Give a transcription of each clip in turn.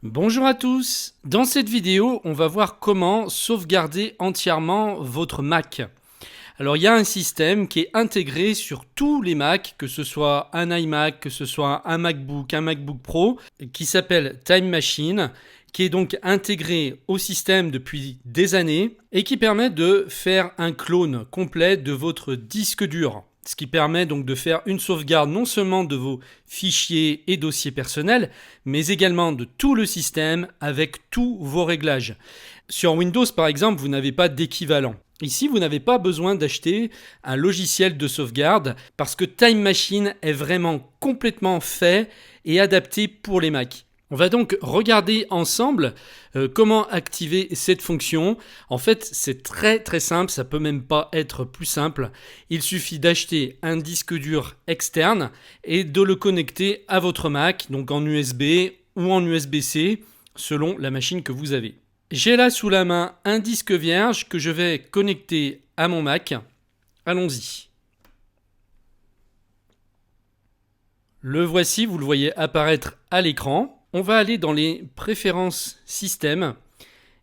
Bonjour à tous. Dans cette vidéo, on va voir comment sauvegarder entièrement votre Mac. Alors, il y a un système qui est intégré sur tous les Macs, que ce soit un iMac, que ce soit un MacBook, un MacBook Pro, qui s'appelle Time Machine, qui est donc intégré au système depuis des années et qui permet de faire un clone complet de votre disque dur. Ce qui permet donc de faire une sauvegarde non seulement de vos fichiers et dossiers personnels, mais également de tout le système avec tous vos réglages. Sur Windows par exemple, vous n'avez pas d'équivalent. Ici, vous n'avez pas besoin d'acheter un logiciel de sauvegarde parce que Time Machine est vraiment complètement fait et adapté pour les Macs. On va donc regarder ensemble comment activer cette fonction. En fait, c'est très simple, ça peut même pas être plus simple. Il suffit d'acheter un disque dur externe et de le connecter à votre Mac, donc en USB ou en USB-C, selon la machine que vous avez. J'ai là sous la main un disque vierge que je vais connecter à mon Mac. Allons-y. Le voici, vous le voyez apparaître à l'écran. On va aller dans les préférences système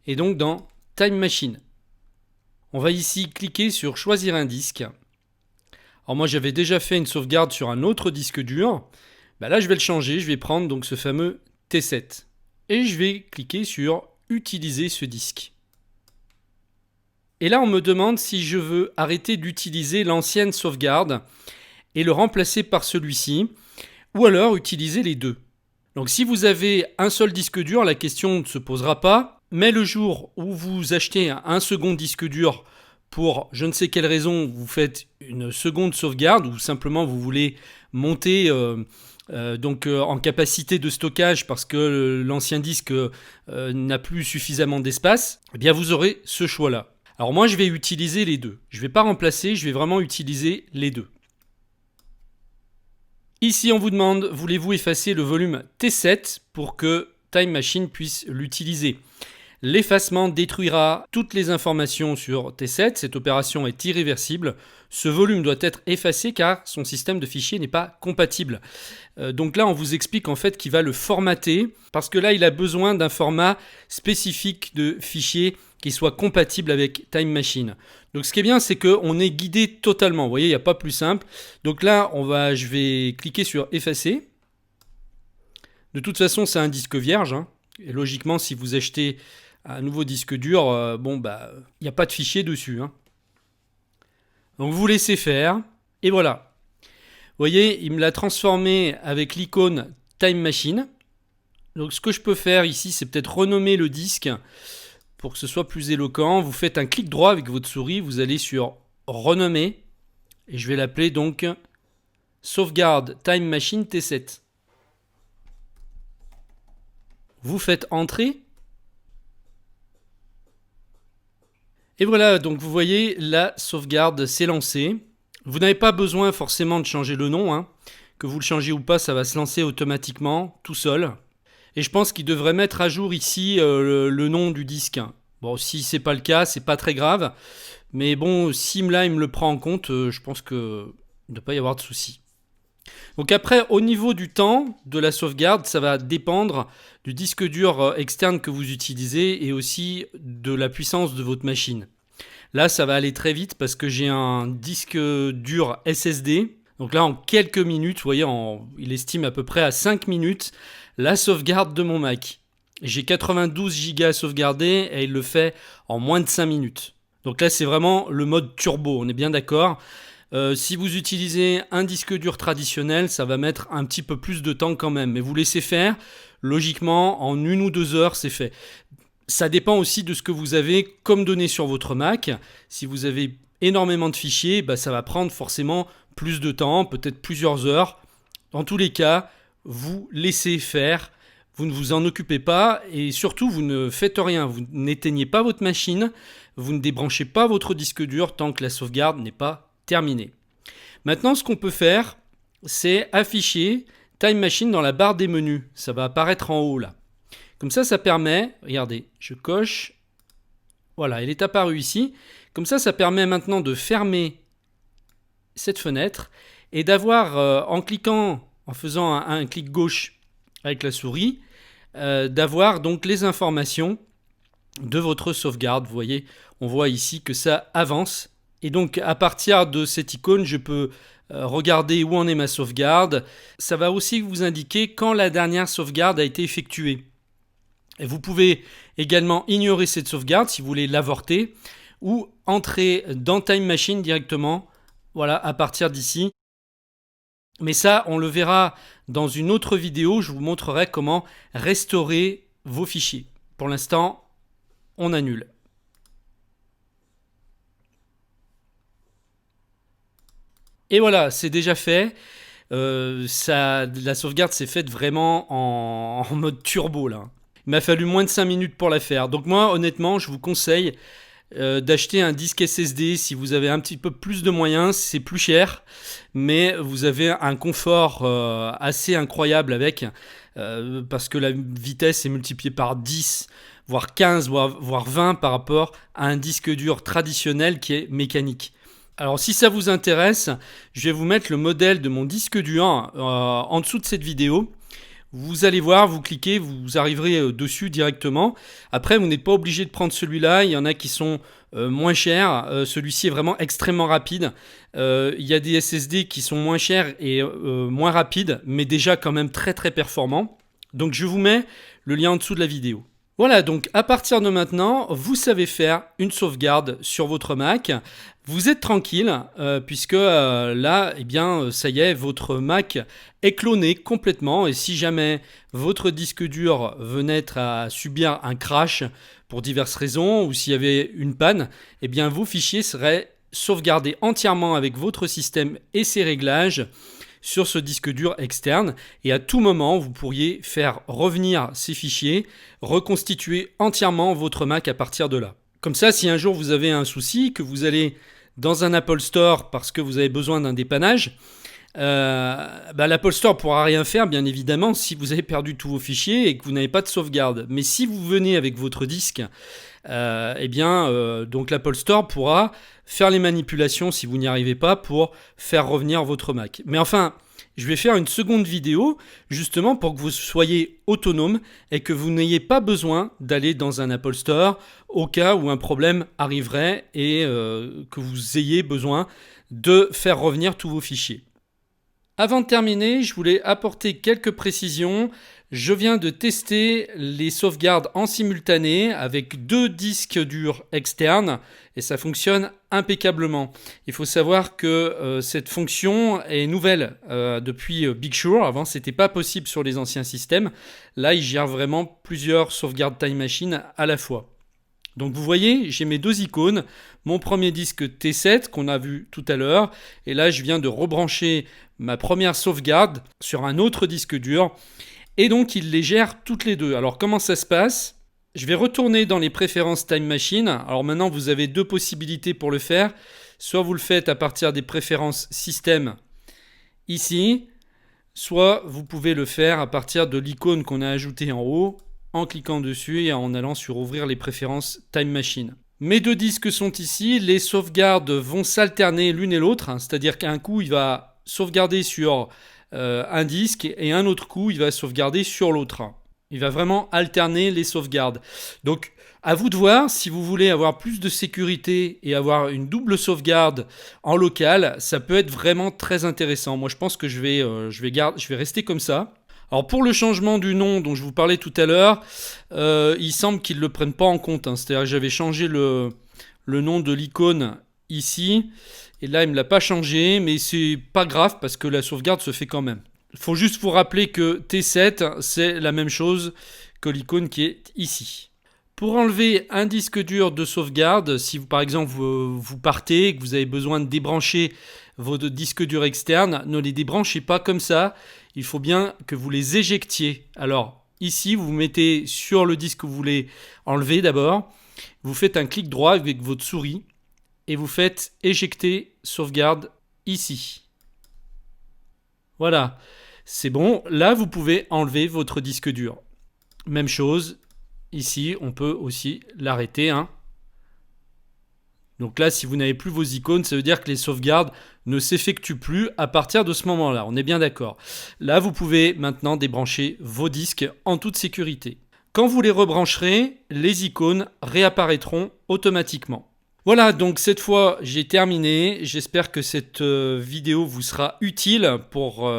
et donc dans Time Machine. On va ici cliquer sur choisir un disque. Alors moi j'avais déjà fait une sauvegarde sur un autre disque dur. Là je vais le changer, je vais prendre donc ce fameux T7 et je vais cliquer sur utiliser ce disque. Et là on me demande si je veux arrêter d'utiliser l'ancienne sauvegarde et le remplacer par celui-ci ou alors utiliser les deux. Donc si vous avez un seul disque dur, la question ne se posera pas. Mais le jour où vous achetez un second disque dur pour je ne sais quelle raison, vous faites une seconde sauvegarde ou simplement vous voulez monter en capacité de stockage parce que l'ancien disque n'a plus suffisamment d'espace, eh bien vous aurez ce choix-là. Alors moi je vais utiliser les deux. Je ne vais pas remplacer, je vais vraiment utiliser les deux. Ici, on vous demande, voulez-vous effacer le volume T7 pour que Time Machine puisse l'utiliser? L'effacement détruira toutes les informations sur T7. Cette opération est irréversible. Ce volume doit être effacé car son système de fichiers n'est pas compatible. Donc là, on vous explique en fait qu'il va le formater parce que là, il a besoin d'un format spécifique de fichier qui soit compatible avec Time Machine. Donc ce qui est bien, c'est qu'on est guidé totalement. Vous voyez, il n'y a pas plus simple. Donc là, je vais cliquer sur effacer. De toute façon, c'est un disque vierge. Et logiquement, si vous achetez un nouveau disque dur, il n'y a pas de fichier dessus. Donc vous laissez faire. Et voilà. Vous voyez, il me l'a transformé avec l'icône Time Machine. Donc ce que je peux faire ici, c'est peut-être renommer le disque pour que ce soit plus éloquent. Vous faites un clic droit avec votre souris, vous allez sur renommer et je vais l'appeler donc sauvegarde Time Machine T7. Vous faites entrer. Et voilà, donc vous voyez, la sauvegarde s'est lancée. Vous n'avez pas besoin forcément de changer le nom. Que vous le changez ou pas, ça va se lancer automatiquement, tout seul. Et je pense qu'il devrait mettre à jour ici le nom du disque. Bon, si c'est pas le cas, c'est pas très grave. Mais bon, si là il me le prend en compte, je pense qu'il ne doit pas y avoir de souci. Donc après, au niveau du temps de la sauvegarde, ça va dépendre du disque dur externe que vous utilisez et aussi de la puissance de votre machine. Là, ça va aller très vite parce que j'ai un disque dur SSD. Donc là, en quelques minutes, vous voyez, il estime à peu près à 5 minutes la sauvegarde de mon Mac. J'ai 92 Go à sauvegarder et il le fait en moins de 5 minutes. Donc là, c'est vraiment le mode turbo, on est bien d'accord. Si vous utilisez un disque dur traditionnel, ça va mettre un petit peu plus de temps quand même. Mais vous laissez faire, logiquement, en 1 ou 2 heures, c'est fait. Ça dépend aussi de ce que vous avez comme données sur votre Mac. Si vous avez énormément de fichiers, ça va prendre forcément plus de temps, peut-être plusieurs heures. Dans tous les cas, vous laissez faire, vous ne vous en occupez pas et surtout vous ne faites rien, vous n'éteignez pas votre machine, vous ne débranchez pas votre disque dur tant que la sauvegarde n'est pas terminée. Maintenant, ce qu'on peut faire, c'est afficher Time Machine dans la barre des menus. Ça va apparaître en haut là. Comme ça permet, regardez, je coche, voilà, elle est apparue ici. Comme ça permet maintenant de fermer cette fenêtre et d'avoir, en cliquant, en faisant un clic gauche avec la souris, d'avoir donc les informations de votre sauvegarde. Vous voyez, on voit ici que ça avance. Et donc à partir de cette icône, je peux regarder où en est ma sauvegarde. Ça va aussi vous indiquer quand la dernière sauvegarde a été effectuée. Et vous pouvez également ignorer cette sauvegarde si vous voulez l'avorter ou entrer dans Time Machine directement, voilà, à partir d'ici. Mais ça, on le verra dans une autre vidéo. Je vous montrerai comment restaurer vos fichiers. Pour l'instant, on annule. Et voilà, c'est déjà fait. La sauvegarde s'est faite vraiment en mode turbo là. Il m'a fallu moins de 5 minutes pour la faire. Donc moi, honnêtement, je vous conseille d'acheter un disque SSD si vous avez un petit peu plus de moyens. C'est plus cher, mais vous avez un confort assez incroyable avec, parce que la vitesse est multipliée par 10, voire 15, voire 20 par rapport à un disque dur traditionnel qui est mécanique. Alors si ça vous intéresse, je vais vous mettre le modèle de mon disque dur en dessous de cette vidéo. Vous allez voir, vous cliquez, vous arriverez dessus directement. Après, vous n'êtes pas obligé de prendre celui-là. Il y en a qui sont moins chers. Celui-ci est vraiment extrêmement rapide. Il y a des SSD qui sont moins chers et moins rapides, mais déjà quand même très très performants. Donc je vous mets le lien en dessous de la vidéo. Voilà, donc à partir de maintenant, vous savez faire une sauvegarde sur votre Mac. Vous êtes tranquille, puisque là, eh bien, ça y est, votre Mac est cloné complètement. Et si jamais votre disque dur venait à subir un crash pour diverses raisons, ou s'il y avait une panne, eh bien, vos fichiers seraient sauvegardés entièrement avec votre système et ses réglages sur ce disque dur externe, et à tout moment vous pourriez faire revenir ces fichiers, reconstituer entièrement votre Mac à partir de là. Comme ça, si un jour vous avez un souci, que vous allez dans un Apple Store parce que vous avez besoin d'un dépannage, l'Apple Store pourra rien faire, bien évidemment, si vous avez perdu tous vos fichiers et que vous n'avez pas de sauvegarde. Mais si vous venez avec votre disque, donc l'Apple Store pourra faire les manipulations si vous n'y arrivez pas pour faire revenir votre Mac. Mais enfin, je vais faire une seconde vidéo justement pour que vous soyez autonome et que vous n'ayez pas besoin d'aller dans un Apple Store au cas où un problème arriverait et que vous ayez besoin de faire revenir tous vos fichiers. Avant de terminer, je voulais apporter quelques précisions. Je viens de tester les sauvegardes en simultané avec 2 disques durs externes et ça fonctionne impeccablement. Il faut savoir que cette fonction est nouvelle depuis Big Sur. Avant, ce n'était pas possible sur les anciens systèmes. Là, il gère vraiment plusieurs sauvegardes Time Machine à la fois. Donc vous voyez, j'ai mes 2 icônes, mon premier disque T7 qu'on a vu tout à l'heure, et là je viens de rebrancher ma première sauvegarde sur un autre disque dur, et donc il les gère toutes les 2. Alors comment ça se passe ? Je vais retourner dans les préférences Time Machine. Alors maintenant vous avez 2 possibilités pour le faire, soit vous le faites à partir des préférences système ici, soit vous pouvez le faire à partir de l'icône qu'on a ajoutée en haut, en cliquant dessus et en allant sur ouvrir les préférences Time Machine. Mes 2 disques sont ici, les sauvegardes vont s'alterner l'une et l'autre, c'est-à-dire qu'un coup il va sauvegarder sur un disque et un autre coup il va sauvegarder sur l'autre. Il va vraiment alterner les sauvegardes. Donc à vous de voir si vous voulez avoir plus de sécurité et avoir une double sauvegarde en local, ça peut être vraiment très intéressant. Moi je pense que je vais rester comme ça. Alors pour le changement du nom dont je vous parlais tout à l'heure, il semble qu'ils ne le prennent pas en compte. C'est-à-dire que j'avais changé le nom de l'icône ici, et là il ne me l'a pas changé, mais c'est pas grave parce que la sauvegarde se fait quand même. Il faut juste vous rappeler que T7, c'est la même chose que l'icône qui est ici. Pour enlever un disque dur de sauvegarde, si vous, par exemple vous partez et que vous avez besoin de débrancher vos disques durs externes, ne les débranchez pas comme ça. Il faut bien que vous les éjectiez. Alors ici, vous mettez sur le disque que vous voulez enlever d'abord. Vous faites un clic droit avec votre souris et vous faites éjecter sauvegarde ici. Voilà, c'est bon. Là, vous pouvez enlever votre disque dur. Même chose, ici, on peut aussi l'arrêter. Donc là, si vous n'avez plus vos icônes, ça veut dire que les sauvegardes ne s'effectuent plus à partir de ce moment-là. On est bien d'accord. Là, vous pouvez maintenant débrancher vos disques en toute sécurité. Quand vous les rebrancherez, les icônes réapparaîtront automatiquement. Voilà, donc cette fois j'ai terminé. J'espère que cette vidéo vous sera utile pour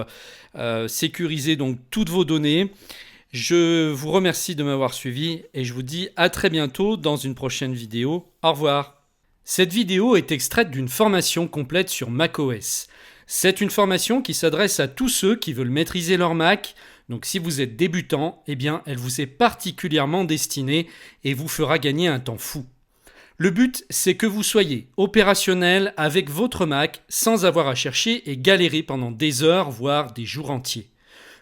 sécuriser donc toutes vos données. Je vous remercie de m'avoir suivi et je vous dis à très bientôt dans une prochaine vidéo. Au revoir. Cette vidéo est extraite d'une formation complète sur macOS. C'est une formation qui s'adresse à tous ceux qui veulent maîtriser leur Mac. Donc si vous êtes débutant, eh bien elle vous est particulièrement destinée et vous fera gagner un temps fou. Le but, c'est que vous soyez opérationnel avec votre Mac sans avoir à chercher et galérer pendant des heures, voire des jours entiers.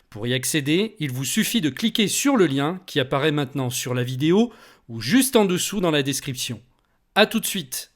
Pour y accéder, il vous suffit de cliquer sur le lien qui apparaît maintenant sur la vidéo ou juste en dessous dans la description. À tout de suite!